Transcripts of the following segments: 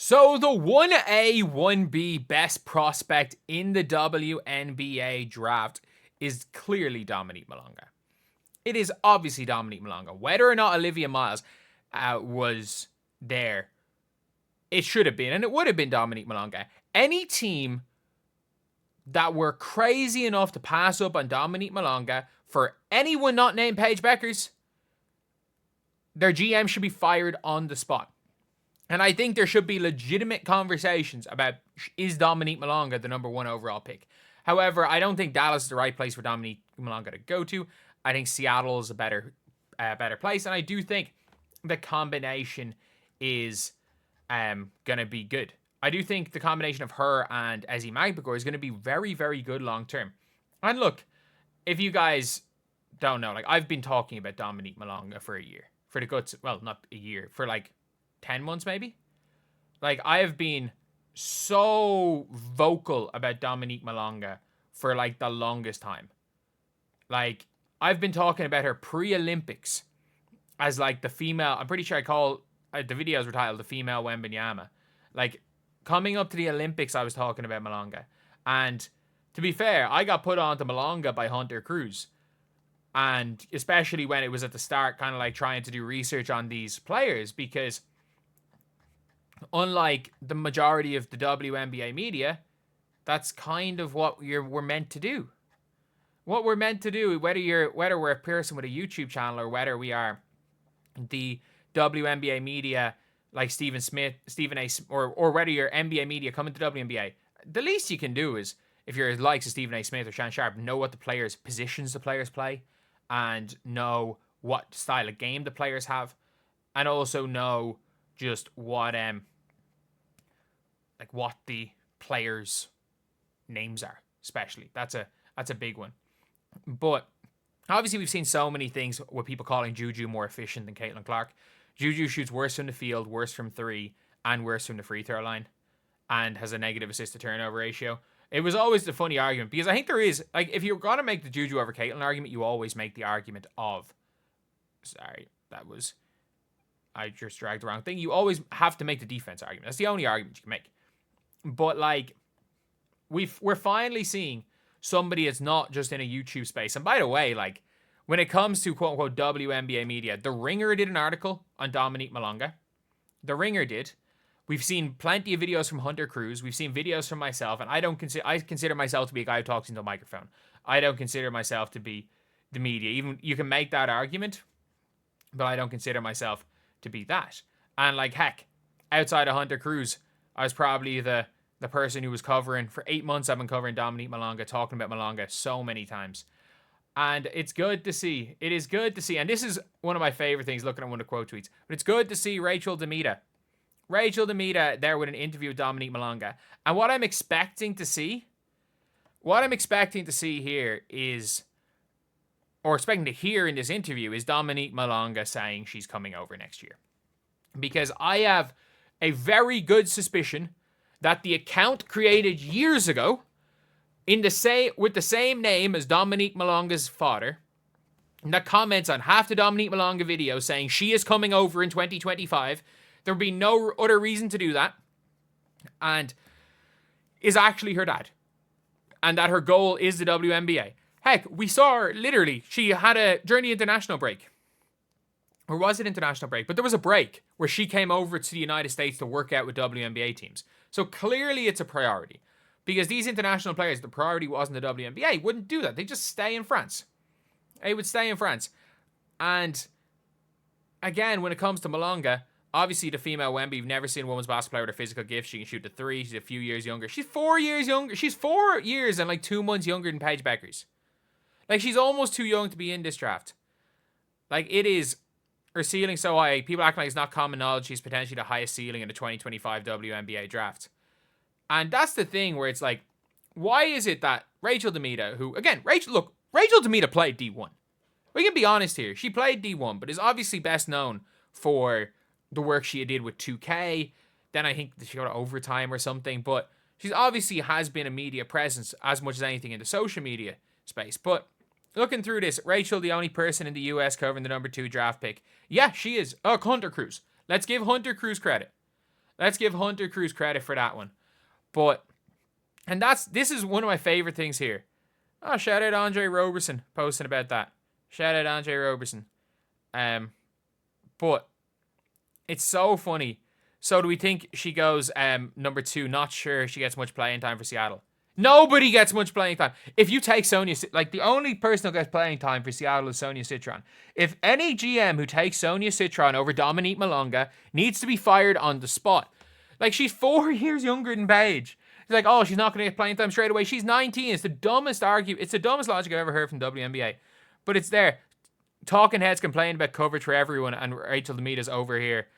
So the 1A, 1B best prospect in the WNBA draft is clearly Dominique Malonga. It is obviously Dominique Malonga. Whether or not Olivia Miles was there, it should have been, and it would have been Dominique Malonga. Any team that were crazy enough to pass up on Dominique Malonga for anyone not named Paige Beckers, their GM should be fired on the spot. And I think there should be legitimate conversations about, is Dominique Malonga the number 1 overall pick? However, I don't think Dallas is the right place for Dominique Malonga to go to. I think Seattle is a better place. And I do think the combination is going to be good. I do think the combination of her and Ezi Magbegor is going to be very, very good long term. And look, if you guys don't know, like, I've been talking about Dominique Malonga for a year. For the guts, well, not a year, for like 10 months maybe. Like, I have been so vocal about Dominique Malonga for like the longest time. Like, I've been talking about her pre-Olympics as like the female, I'm pretty sure I call the videos were titled the female Wembanyama. Like, coming up to the Olympics, I was talking about Malonga. And to be fair, I got put on to Malonga by Hunter Cruz. And especially when it was at the start, kind of like trying to do research on these players, because unlike the majority of the WNBA media, that's kind of what we're meant to do. What we're meant to do, whether we're a person with a YouTube channel or whether we are the WNBA media like Stephen A. or whether you're NBA media coming to WNBA, the least you can do is, if you're the likes of Stephen A. Smith or Shan Sharp, know what positions the players play, and know what style of game the players have, and also know just what what the players' names are, especially. That's a big one. But obviously we've seen so many things with people calling Juju more efficient than Caitlin Clark. Juju shoots worse from the field, worse from three, and worse from the free throw line, and has a negative assist to turnover ratio. It was always the funny argument, because I think there is, like, if you're going to make the Juju over Caitlin argument, you always make the argument of, sorry, I just dragged the wrong thing. You always have to make the defense argument. That's the only argument you can make. But, like, we're finally seeing somebody that's not just in a YouTube space. And by the way, like, when it comes to quote-unquote WNBA media, The Ringer did an article on Dominique Malonga. The Ringer did. We've seen plenty of videos from Hunter Cruz. We've seen videos from myself, and I consider myself to be a guy who talks into a microphone. I don't consider myself to be the media. Even you can make that argument, but I don't consider myself to be that. And like, heck, outside of Hunter Cruz, I was probably the person who was covering, for 8 months I've been covering Dominique Malonga, talking about Malonga so many times. And it's good to see. It is good to see. And this is one of my favorite things, looking at one of the quote tweets. But it's good to see Rachel Demita there with an interview with Dominique Malonga. And what I'm expecting to see here is, or expecting to hear in this interview, is Dominique Malonga saying she's coming over next year. Because I have a very good suspicion that the account created years ago with the same name as Dominique Malonga's father, and that comments on half the Dominique Malonga video saying she is coming over in 2025, there would be no other reason to do that, and is actually her dad, and that her goal is the WNBA. Heck, we saw her, literally, she had during the international break, or was it international break? But there was a break where she came over to the United States to work out with WNBA teams. So clearly it's a priority. Because these international players, the priority wasn't the WNBA, wouldn't do that. They just stay in France. They would stay in France. And again, when it comes to Malonga, obviously the female Wemby, you've never seen a women's basketball player with a physical gift. She can shoot the three. She's a few years younger. She's 4 years younger. She's 4 years and like 2 months younger than Paige Beckers. Like, she's almost too young to be in this draft. Like, it is, her ceiling so high. People act like it's not common knowledge. She's potentially the highest ceiling in the 2025 WNBA draft. And that's the thing where it's like, why is it that Rachel Demita, who, again, Rachel Demita played D1. We can be honest here. She played D1, but is obviously best known for the work she did with 2K. Then I think she got to overtime or something. But she's obviously has been a media presence as much as anything in the social media space. But looking through this, Rachel, the only person in the US covering the number 2 draft pick. Yeah, she is. Hunter Cruz. Let's give Hunter Cruz credit. Let's give Hunter Cruz credit for that one. But, and this is one of my favorite things here. Oh, shout out Andre Roberson posting about that. Shout out Andre Roberson. But it's so funny. So do we think she goes number 2? Not sure she gets much playing time for Seattle. Nobody gets much playing time. If you take Sonia, like the only person who gets playing time for Seattle is Sonia Citron. If any GM who takes Sonia Citron over Dominique Malonga needs to be fired on the spot. Like, she's 4 years younger than Paige. It's like, oh, she's not going to get playing time straight away. She's 19. It's the dumbest argument. It's the dumbest logic I've ever heard from WNBA. But it's there. Talking heads complain about coverage for everyone, and Rachel Demita's over here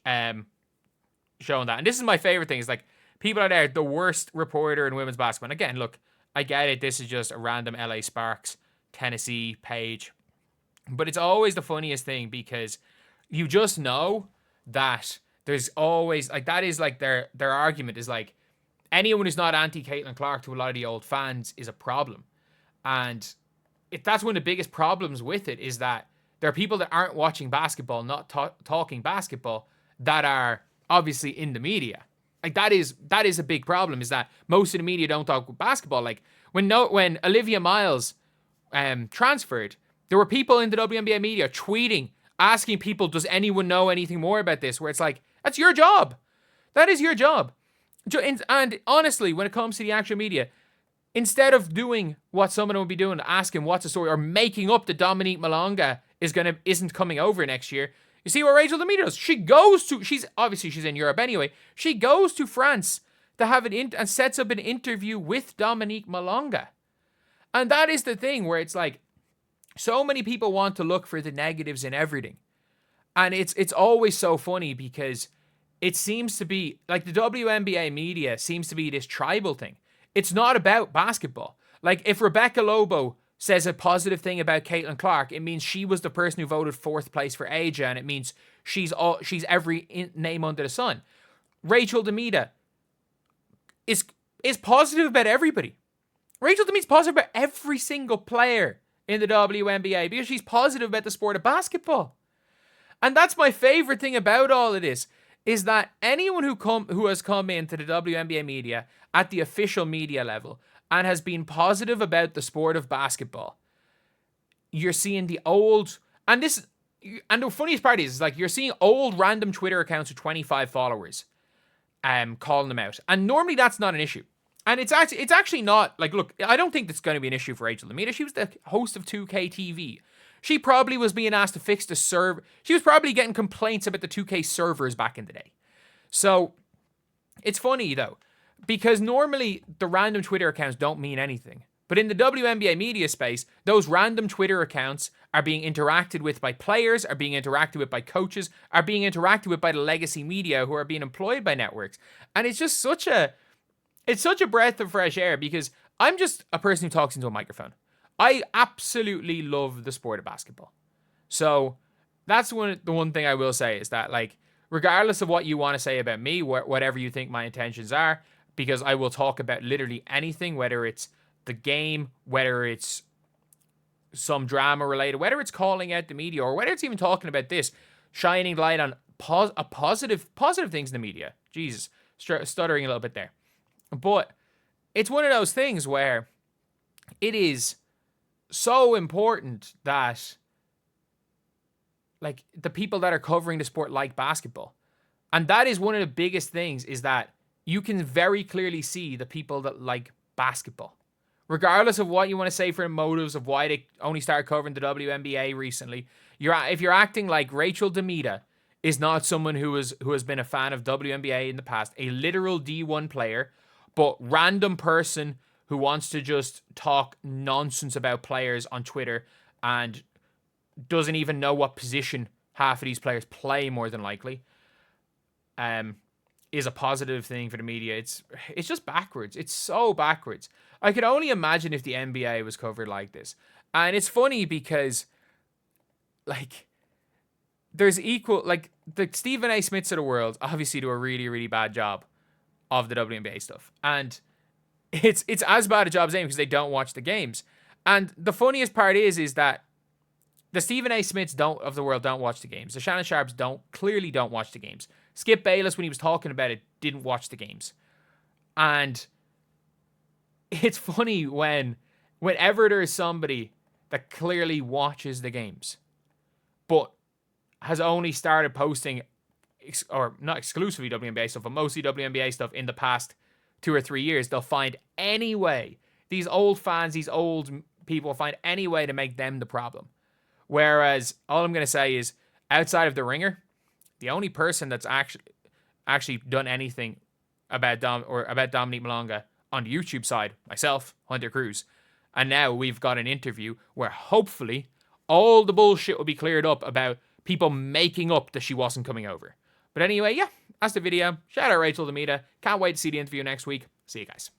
showing that. And this is my favorite thing. Is like, people are there, the worst reporter in women's basketball. And again, look, I get it. This is just a random LA Sparks, Tennessee page. But it's always the funniest thing because you just know that there's always, like, that is like their argument is like, anyone who's not anti-Caitlin Clark to a lot of the old fans is a problem. And that's one of the biggest problems with it is that there are people that aren't watching basketball, not talking basketball, that are obviously in the media. Like, that is a big problem, is that most of the media don't talk basketball. Like, when Olivia Miles transferred, there were people in the WNBA media tweeting, asking people, does anyone know anything more about this? Where it's like, that's your job. That is your job. And honestly, when it comes to the actual media, instead of doing what some of them would be doing, asking what's the story, or making up that Dominique Malonga isn't coming over next year, you see what Rachel Demita does? She's in Europe anyway. She goes to France to have and sets up an interview with Dominique Malonga. And that is the thing where it's like, so many people want to look for the negatives in everything. And it's always so funny because it seems to be, like, the WNBA media seems to be this tribal thing. It's not about basketball. Like, if Rebecca Lobo says a positive thing about Caitlin Clark, it means she was the person who voted 4th place for Aja, and it means she's every name under the sun. Rachel Demita is positive about everybody. Rachel Demita's positive about every single player in the WNBA because she's positive about the sport of basketball. And that's my favorite thing about all of this, is that anyone who has come into the WNBA media at the official media level and has been positive about the sport of basketball, you're seeing the old, and the funniest part is like, you're seeing old random Twitter accounts with 25 followers calling them out. And normally that's not an issue. And it's actually not, like, look, I don't think that's going to be an issue for Rachel Demita. She was the host of 2K TV. She probably was being asked to fix the server. She was probably getting complaints about the 2K servers back in the day. So it's funny, though, because normally the random Twitter accounts don't mean anything. But in the WNBA media space, those random Twitter accounts are being interacted with by players, are being interacted with by coaches, are being interacted with by the legacy media who are being employed by networks. And it's just such a breath of fresh air, because I'm just a person who talks into a microphone. I absolutely love the sport of basketball. So that's the one thing I will say, is that, like, regardless of what you want to say about me, whatever you think my intentions are, because I will talk about literally anything, whether it's the game, whether it's some drama related, whether it's calling out the media, or whether it's even talking about this, shining light on positive things in the media. Jesus, stuttering a little bit there. But it's one of those things where it is so important that, like, the people that are covering the sport like basketball. And that is one of the biggest things, is that you can very clearly see the people that like basketball. Regardless of what you want to say for the motives of why they only started covering the WNBA recently, if you're acting like Rachel Demita is not someone who has been a fan of WNBA in the past, a literal D1 player, but random person who wants to just talk nonsense about players on Twitter and doesn't even know what position half of these players play, more than likely, is a positive thing for the media. It's just backwards. It's so backwards. I could only imagine if the NBA was covered like this. And it's funny because, like, there's equal, like, the Stephen A. Smiths of the world obviously do a really, really bad job of the WNBA stuff. And it's as bad a job as any, because they don't watch the games. And the funniest part is that the Stephen A. Smiths of the world don't watch the games. The Shannon Sharps clearly don't watch the games. Skip Bayless, when he was talking about it, didn't watch the games. And it's funny whenever there's somebody that clearly watches the games, but has only started posting, or not exclusively WNBA stuff, but mostly WNBA stuff in the past 2 or 3 years, they'll find any way. These old fans, these old people find any way to make them the problem. Whereas all I'm going to say is, outside of the Ringer, the only person that's actually done anything about Dominique Malonga on the YouTube side, myself, Hunter Cruz. And now we've got an interview where hopefully all the bullshit will be cleared up about people making up that she wasn't coming over. But anyway, yeah, that's the video. Shout out Rachel Demita. Can't wait to see the interview next week. See you guys.